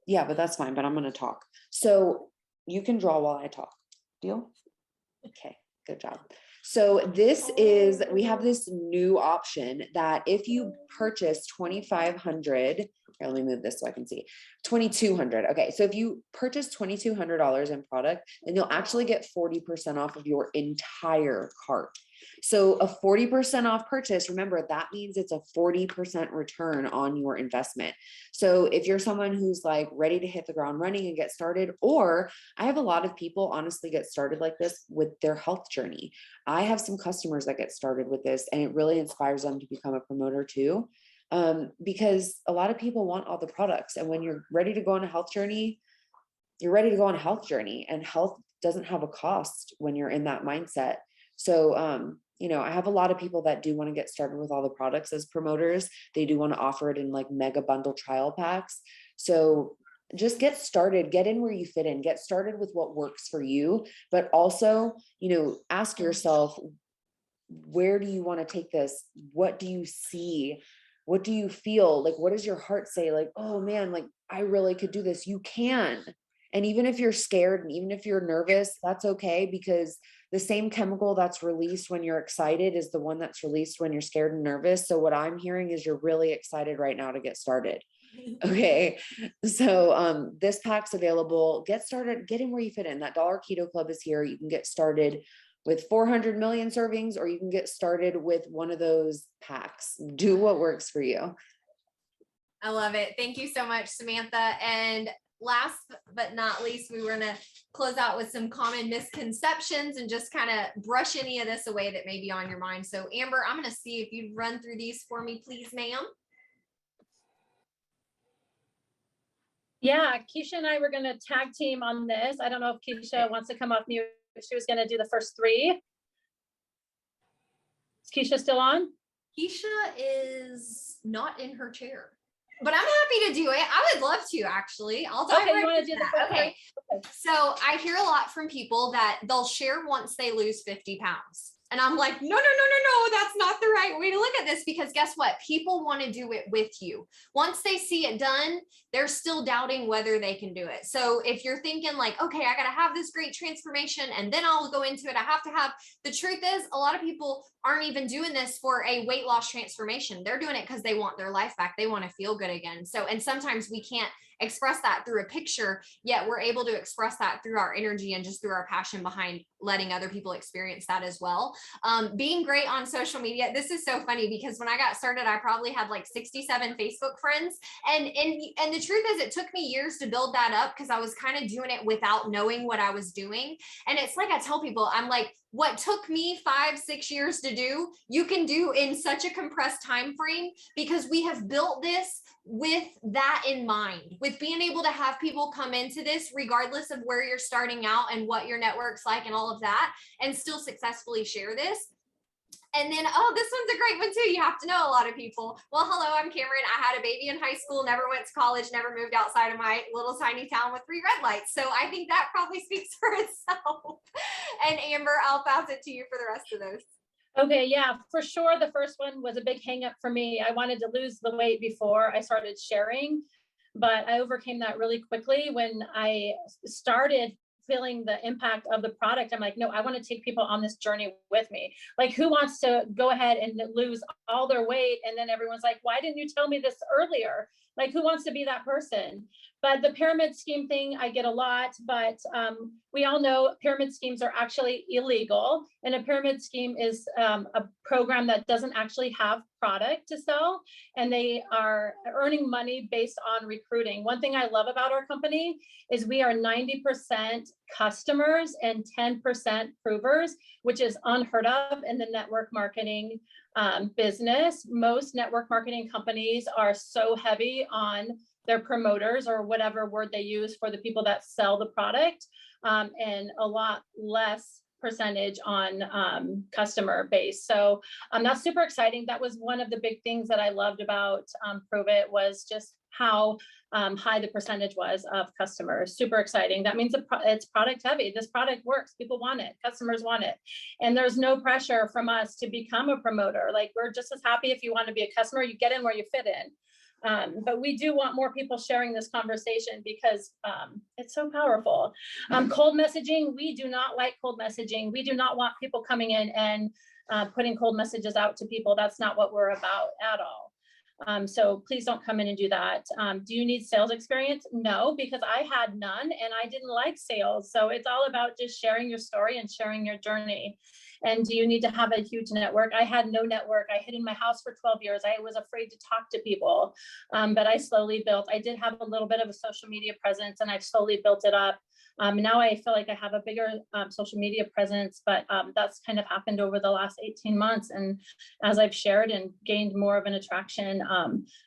Yeah, but that's fine, but I'm going to talk. So you can draw while I talk. Deal? Okay, good job. So we have this new option that if you purchase 2,500, here, let me move this so I can see, 2,200. Okay, so if you purchase $2,200 in product, then you'll actually get 40% off of your entire cart. So a 40% off purchase, remember, that means it's a 40% return on your investment. So if you're someone who's like ready to hit the ground running and get started, or I have a lot of people honestly get started like this with their health journey. I have some customers that get started with this and it really inspires them to become a promoter too. Because a lot of people want all the products. And when you're ready to go on a health journey, you're ready to go on a health journey, and health doesn't have a cost when you're in that mindset. So, I have a lot of people that do want to get started with all the products as promoters. They do want to offer it in like mega bundle trial packs. So just get started, get in where you fit in, get started with what works for you, but also, ask yourself, where do you want to take this? What do you see? What do you feel? Like, what does your heart say? Like, oh man, like I really could do this. You can. And even if you're scared and even if you're nervous, that's okay, because the same chemical that's released when you're excited is the one that's released when you're scared and nervous. So what I'm hearing is you're really excited right now to get started. Okay. So this pack's available. Get started, get in where you fit in. That $1 Keto Club is here. You can get started with 400 million servings, or you can get started with one of those packs. Do what works for you. I love it. Thank you so much, Samantha. And last but not least, we were going to close out with some common misconceptions and just kind of brush any of this away that may be on your mind. So Amber, I'm going to see if you'd run through these for me, please, ma'am. Yeah, Keisha and I were going to tag team on this. I don't know if Keisha wants to come off mute. She was going to do the first three. Is Keisha still on? Keisha is not in her chair, but I'm happy to do it. I would love to, actually. I'll dive Okay, right you want to into do the that. first Okay. three? So I hear a lot from people that they'll share once they lose 50 pounds. And I'm like, no, that's not the right way to look at this, because guess what? People want to do it with you. Once they see it done, they're still doubting whether they can do it. So if you're thinking like, okay, I got to have this great transformation and then I'll go into it, I have to have, the truth is a lot of people aren't even doing this for a weight loss transformation. They're doing it because they want their life back. They want to feel good again. So, and sometimes we can't express that through a picture, yet we're able to express that through our energy and just through our passion behind letting other people experience that as well. Being great on social media. This is so funny because when I got started, I probably had like 67 Facebook friends. And the truth is it took me years to build that up because I was kind of doing it without knowing what I was doing. And it's like I tell people, I'm like, what took me 5-6 years to do, you can do in such a compressed time frame, because we have built this with that in mind, with being able to have people come into this, regardless of where you're starting out and what your network's like and all of that, and still successfully share this. And then, oh, this one's a great one too. You have to know a lot of people. Well, hello, I'm Cameron. I had a baby in high school, never went to college, never moved outside of my little tiny town with 3 red lights. So I think that probably speaks for itself. And Amber, I'll pass it to you for the rest of those. Okay, yeah, for sure. The first one was a big hang up for me. I wanted to lose the weight before I started sharing, but I overcame that really quickly when I started feeling the impact of the product. I'm like, no, I want to take people on this journey with me. Like, who wants to go ahead and lose all their weight? And then everyone's like, why didn't you tell me this earlier? Like, who wants to be that person? But the pyramid scheme thing, I get a lot, but we all know pyramid schemes are actually illegal. And a pyramid scheme is a program that doesn't actually have product to sell, and they are earning money based on recruiting. One thing I love about our company is we are 90% customers and 10% provers, which is unheard of in the network marketing business. Most network marketing companies are so heavy on their promoters, or whatever word they use for the people that sell the product, and a lot less percentage on customer base. So that's super exciting. That was one of the big things that I loved about Prove It, was just how high the percentage was of customers. Super exciting. That means it's product heavy. This product works. People want it. Customers want it. And there's no pressure from us to become a promoter. Like, we're just as happy if you want to be a customer, you get in where you fit in. But we do want more people sharing this conversation because it's so powerful. Cold messaging, we do not like cold messaging. We do not want people coming in and putting cold messages out to people. That's not what we're about at all. So please don't come in and do that. Do you need sales experience? No, because I had none and I didn't like sales. So it's all about just sharing your story and sharing your journey. And do you need to have a huge network? I had no network. I hid in my house for 12 years. I was afraid to talk to people, but I slowly built. I did have a little bit of a social media presence, and I've slowly built it up. Now I feel like I have a bigger social media presence, but that's kind of happened over the last 18 months. And as I've shared and gained more of an attraction,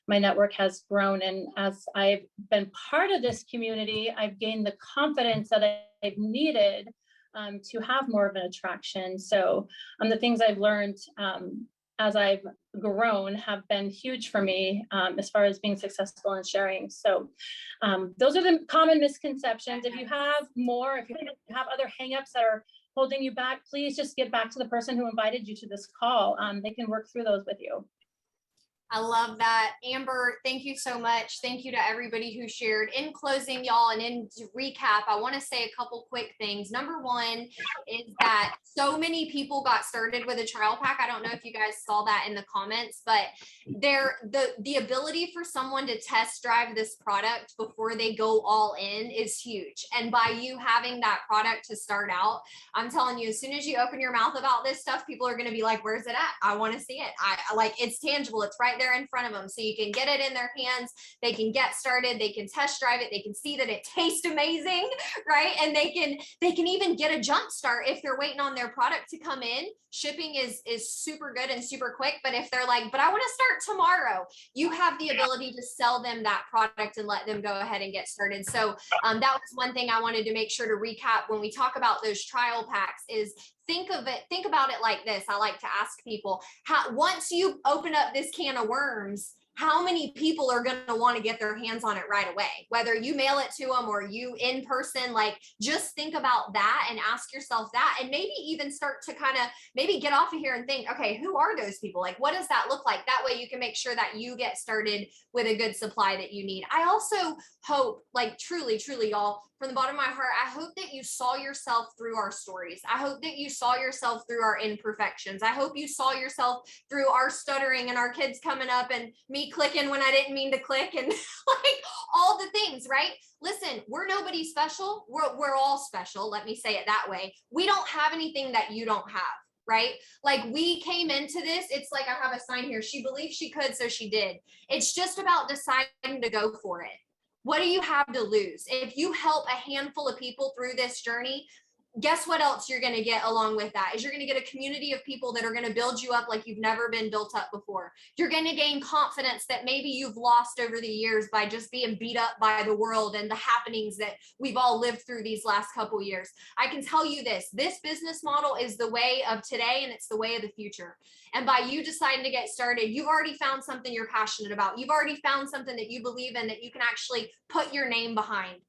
my network has grown. And as I've been part of this community, I've gained the confidence that I've needed to have more of an attraction. So the things I've learned as I've grown have been huge for me as far as being successful in sharing. So those are the common misconceptions. If you have more, if you have other hangups that are holding you back, please just get back to the person who invited you to this call. They can work through those with you. I love that. Amber, thank you so much. Thank you to everybody who shared. In closing, y'all, and in recap, I want to say a couple quick things. Number one is that so many people got started with a trial pack. I don't know if you guys saw that in the comments, but the ability for someone to test drive this product before they go all in is huge. And by you having that product to start out, I'm telling you, as soon as you open your mouth about this stuff, people are going to be like, where's it at? I want to see it. I like, it's tangible. It's right there in front of them. So you can get it in their hands. They can get started. They can test drive it. They can see that it tastes amazing, right? And they can even get a jump start if they're waiting on their product to come in. Shipping is super good and super quick. But if they're like, but I want to start tomorrow, you have the ability to sell them that product and let them go ahead and get started. So that was one thing I wanted to make sure to recap when we talk about those trial packs is think about it like this. I like to ask people, once you open up this can of worms, how many people are going to want to get their hands on it right away? Whether you mail it to them or you in person, like just think about that and ask yourself that, and maybe even start to kind of maybe get off of here and think, okay, who are those people? Like, what does that look like? That way you can make sure that you get started with a good supply that you need. I also hope, like truly, y'all, from the bottom of my heart, I hope that you saw yourself through our stories. I hope that you saw yourself through our imperfections. I hope you saw yourself through our stuttering and our kids coming up and me clicking when I didn't mean to click and like all the things, right? Listen, we're nobody special. We're all special. Let me say it that way. We don't have anything that you don't have. Right? Like we came into this, it's like I have a sign here. She believed she could, so she did. It's just about deciding to go for it. What do you have to lose? If you help a handful of people through this journey, guess what else you're going to get along with that is you're going to get a community of people that are going to build you up like you've never been built up before. You're going to gain confidence that maybe you've lost over the years by just being beat up by the world and the happenings that we've all lived through these last couple years. I can tell you this business model is the way of today and it's the way of the future. And by you deciding to get started, you've already found something you're passionate about. You've already found something that you believe in that you can actually put your name behind.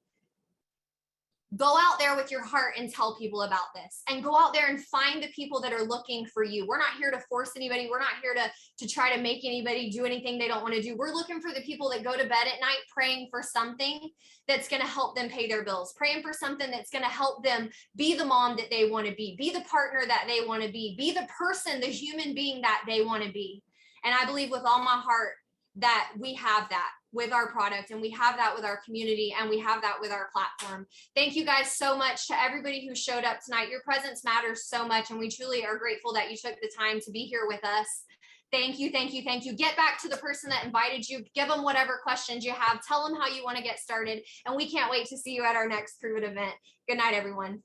Go out there with your heart and tell people about this, and go out there and find the people that are looking for you. We're not here to force anybody. We're not here to try to make anybody do anything they don't want to do. We're looking for the people that go to bed at night praying for something that's going to help them pay their bills, praying for something that's going to help them be the mom that they want to be the partner that they want to be the person, the human being that they want to be. And I believe with all my heart that we have that with our product, and we have that with our community, and we have that with our platform. Thank you guys so much to everybody who showed up tonight. Your presence matters so much, and we truly are grateful that you took the time to be here with us. Thank you, thank you, thank you. Get back to the person that invited you. Give them whatever questions you have. Tell them how you want to get started, and we can't wait to see you at our next Prove It event. Good night, everyone.